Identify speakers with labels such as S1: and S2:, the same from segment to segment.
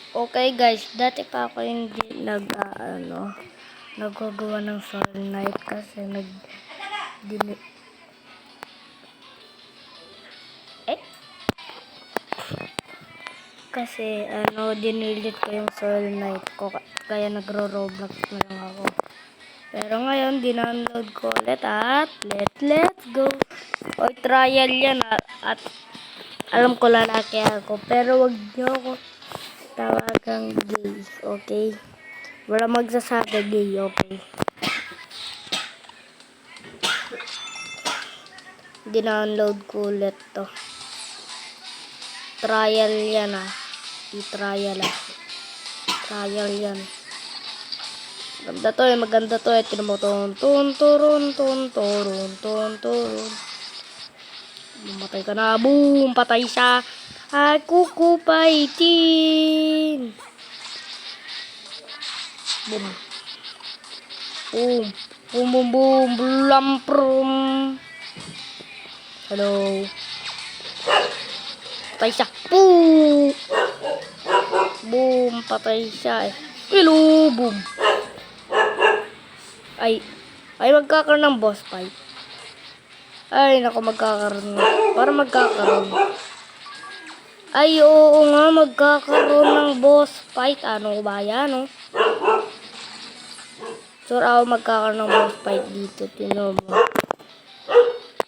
S1: Okay guys, dati pa ako hindi nagagawa ng Soul Knight kasi dili, kasi dinilit ko yung Soul Knight ko kaya nagro-Roblox na lang ako. Pero ngayon dinownload ko ulit at let's go. O trial yan at alam ko lalaki ako pero wag niyo ako tawagang gay, okay? Wala magsasabi gay, okay? Dinownload ko ulit to. Trial yan i-trial trial yan. Maganda to eh. Tinan mo ton. Mamatay ka na. Boom! Patay siya. Ako kupaitin. Boom. Boom. Boom, boom, boom. Blamprum. Hello. Patay siya. Boom! Boom! Patay siya eh. Hello! Boom! Ay, magkakaroon ng boss fight. Ay, naku, magkakaroon. Para magkakaroon. Ay, oo nga, magkakaroon ng boss fight. Ano ba yan, oh? Sure ako magkakaroon ng boss fight dito. Tinan mo.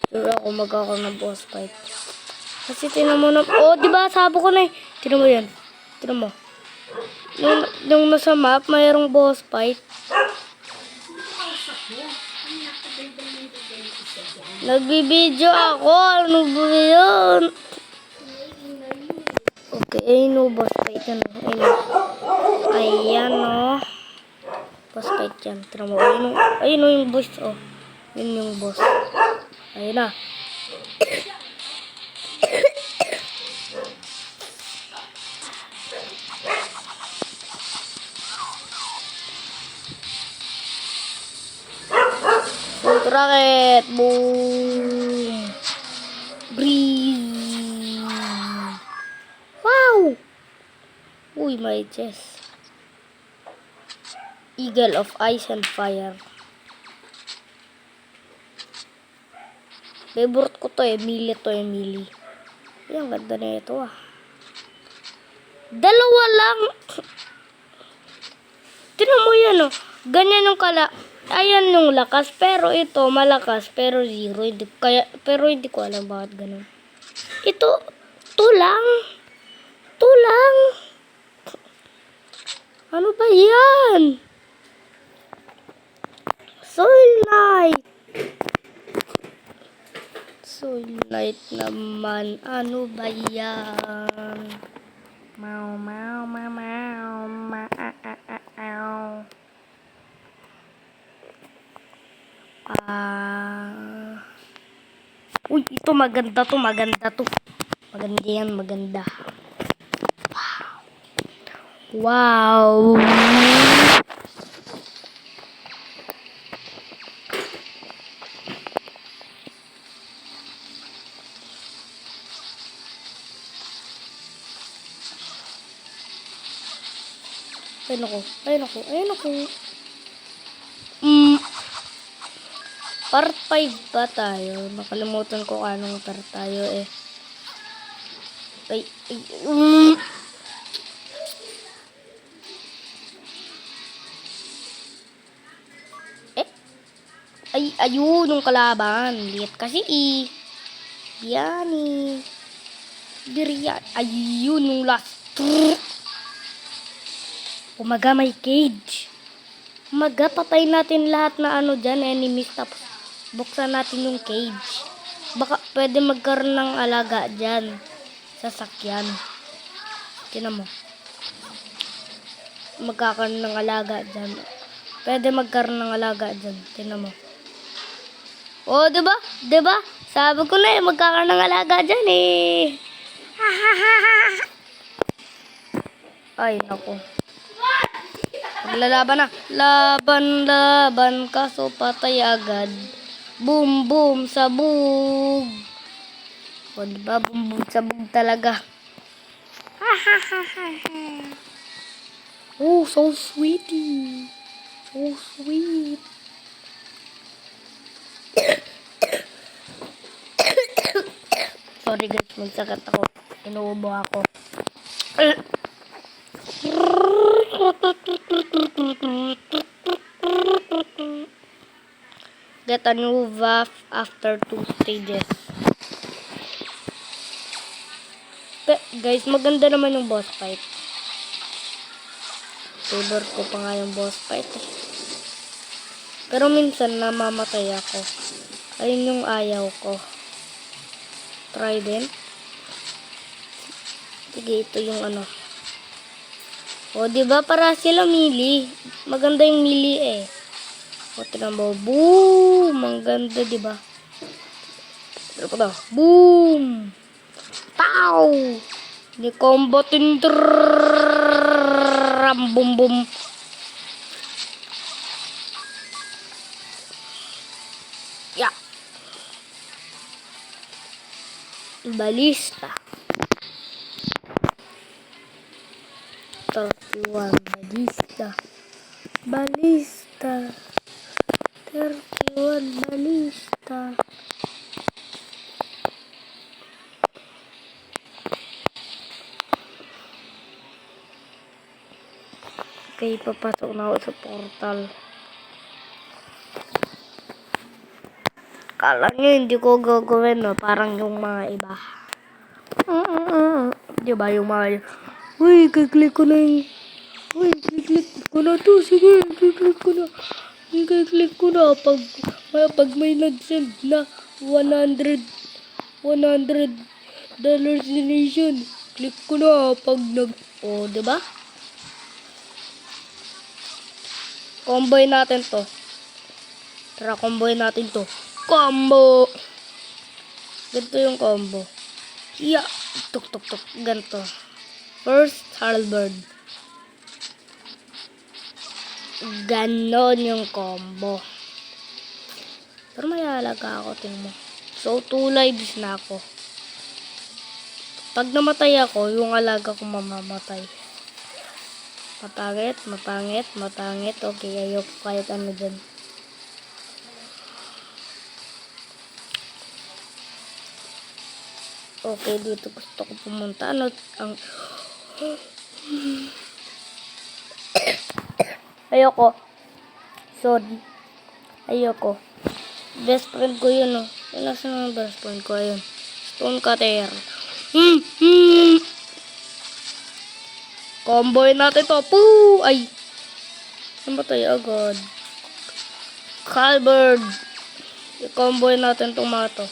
S1: Sure ako magkakaroon ng boss fight. Kasi tinan mo na. Oh, diba? Sabo ko na eh. Tinan mo yan. Tinan mo. Nung nasa map, mayroong boss fight. Nagbibideo ako. Ano ba yun? Okay, no boss fight yan. Ayan, no. Boss fight yan. Tira mo. Ayun, yung boss, oh. Yun yung boss. Ayun na. Rocket. Boom. Breeze. Wow. Uy, my chest. Eagle of Ice and Fire. Favorite ko to eh. Melee to eh. Melee. Ayan, ganda na ito ah. Dalawa lang. Tinan mo yan oh. Ganyan yung ayan yung lakas, pero ito malakas, pero zero. Pero hindi ko alam bakit ganun. Ito lang. Ano ba yan? Soul Knight naman. Ano ba yan? Mau. Uy, ito maganda to. Maganda yan, maganda. Wow. Ayun ako. Part 5 ba tayo? Nakalimutan ko anong part tayo eh. Ayun yung kalaban. Liit kasi eh. Yan eh. Ayun yung last. Umaga may cage. Umaga patay natin lahat na dyan, enemies. Tapos buksan natin yung cage. Baka pwede magkaroon ng alaga dyan. Sasakyan. Tingnan mo. Magkakaroon ng alaga dyan. Pwede magkaroon ng alaga dyan. Tingnan mo. Oh, diba? Sabi ko na magkakaroon ng alaga dyan eh. Ay, naku. Maglalaban na. Laban, kaso patay agad. Boom, sabog. O, diba? Boom, sabog talaga. Oh, so sweetie. So sweet. Sorry guys, magsakit ako. Inuubo ako. Get a new buff after 2 stages. Guys, maganda naman yung boss fight. Favorite ko pa nga yung boss fight eh. Pero minsan namamatay ako. Ayun yung ayaw ko. Trident. Sige, ito yung ano. O, diba para sila melee. Maganda yung melee eh. O, tinan mo. Boom! Ang ganda, diba? Pero pa daw. Boom! Pow! Ni combo tinram boom boom. Ya. Balista. 31 balista. Balista. 31 balista. Okay, papasok na ako sa portal. Kala nyo hindi ko gagawin, no? Parang yung mga iba. Diba yung mga... Uy, kiklik ko na yung... Uy, kiklik ko na to. Sige, kiklik ko na. Kiklik ko na. Pag may nag-send na $100 donation, click ko na. Pag nag... O, diba? Comboy natin to. Tara, comboy natin to. Combo! Ganito yung combo. Yeah! Tuk. Ganito. First, halberd. Ganon yung combo. Pero may halaga ako, tingnan mo. So, 2 lives na ako. Pag namatay ako, yung alaga ko mamamatay. Matangit. Okay, ayoko kahit ano dyan. Okay, dito gusto ko pumunta. Ano ang... Ayoko. Sorry. Ayoko. Best friend ko yun, oh. Nasaan ang best friend ko? Ayun. Stone cutter. Comboy natin to. Poo! Ay. Namatay agad. Halberd. I-comboy natin itong mga to.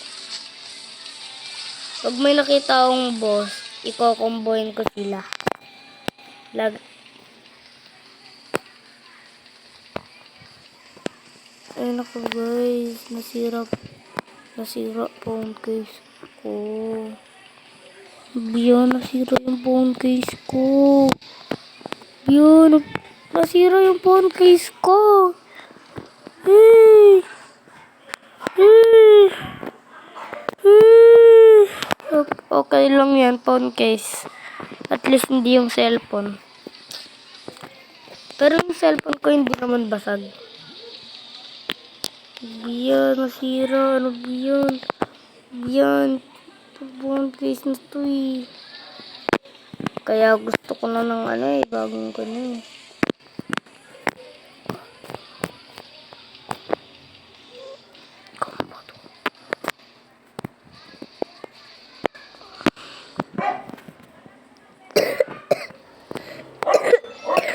S1: Pag may nakita akong boss, i-comboyin ko sila. Ay naku guys, nasira phone case ko. Biyan, nasira yung phone case ko. Biyan, nasira yung phone case ko. Hey. Okay lang yan, phone case. At least hindi yung cellphone. Pero yung cellphone ko hindi naman basag. Biyan, nasira. Ano biyan? Biyan. Phone case na to eh. Kaya gusto ko na ng ano eh. Bagong ko na eh.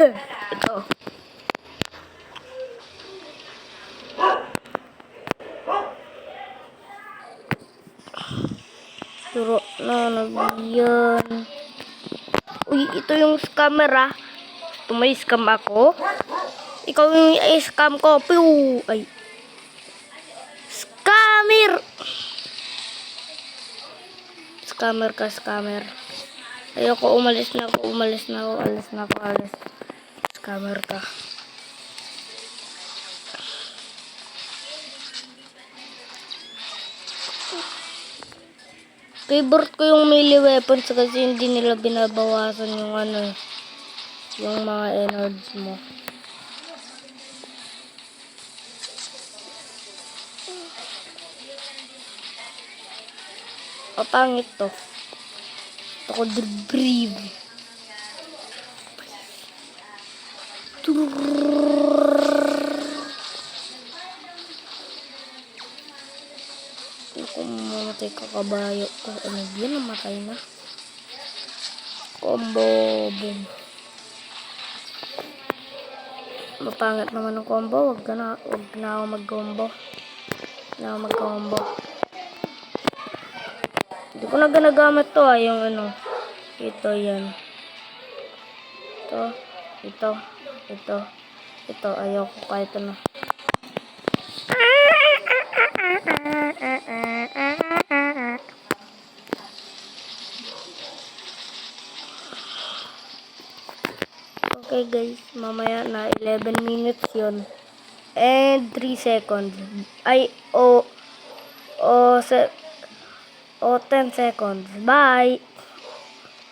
S1: Ito. Turo na nagbiyan. Uy, ito yung scammer ah. May scam ako. Ikaw yung scam ko. Pew! Ay. Scammer! Scammer ka, scammer. Ayoko, umalis na ako. Scammer ka. Favorite ko yung melee weapons kasi hindi nila binabawasan yung ano eh. yung mga innards mo. Papangit to. Ito ko breathe. Kung mamatay ka kabayo ko. Ano yun? Namatay na. Combo. Boom. Mapangit naman ng combo. Wag na ako mag-combo. Hindi ko na ginagamit to yung ano. Ito yan. Ito. Ayoko kahit ano. Okay guys, mamaya na 11 minutes yun. And 3 seconds. Ay, 10 seconds. Bye!